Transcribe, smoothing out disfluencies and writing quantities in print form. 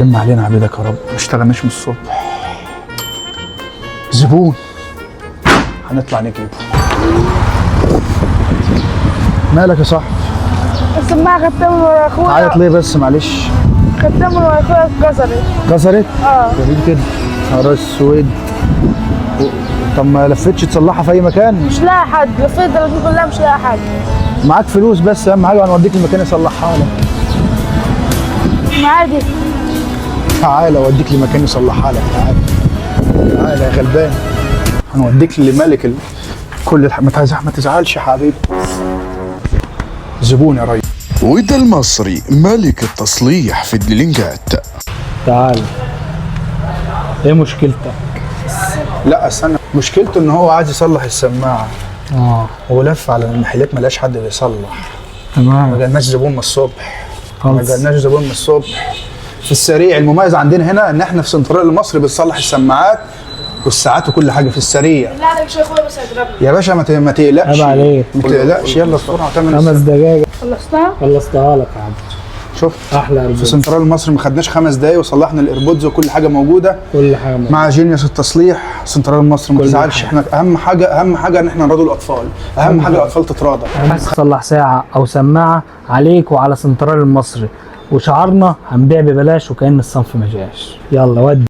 لم علينا عبيدك يا رب، ما اشتغلناش من الصبح. زبون هنطلع نجيبه. مالك يا صاحبي؟ السماعة خدتها من ورا اخويا. تعيط ليه بس معلش؟ خدتها من ورا اخويا اتكسرت. كسرت؟ اه جميل كده. نهار اسود. طب ما لفتش تصلحها في اي مكان؟ مش لاقي حد، لفيت البلد كلها مش لاقي حد. معاك فلوس بس اهم حاجه، هنوديك المكان يصلحها لك. عادي. تعالى اوديك لمكان يصلحها لك، تعالى. تعالى يا غلبان. هنوديك لملك ما تزعلش يا حبيبي. زبون يا ريس. وده المصري ملك التصليح في الدلينجات. تعال. ايه مشكلتك؟ لا استنى، مشكلته ان هو عايز يصلح السماعه. ولف على المحلات ما لقاش حد بيصلح. ما تمام. جالناش زبون من الصبح. ما خلص. جالناش زبون من الصبح. في السريع المميز عندنا هنا ان احنا في سنترال المصري بنصلح السماعات والساعات وكل حاجه في السريع. لا عليك شويه اخويا بس هيضربني. يا باشا ما تقلقش. عيب عليك. ما تقلقش، يلا بسرعه تعمل 5 دقايق خلصتها؟ خلصتها لك يا عبد. شفت؟ احلى في قلب. سنترال المصري ما خدناش 5 دقايق وصلحنا الايربودز وكل حاجه موجوده. كل حاجه موجودة. مع جينيوس التصليح سنترال المصري. ما كل تزعلش، حاجة. احنا اهم حاجه ان احنا نراضي الاطفال. اهم حاجه الاطفال تتراضى. عايز تصلح ساعه او سماعه عليك وعلى سنترال المصري، وشعارنا هنبيع ببلاش وكأن الصنف ما جاش. يلا ودي.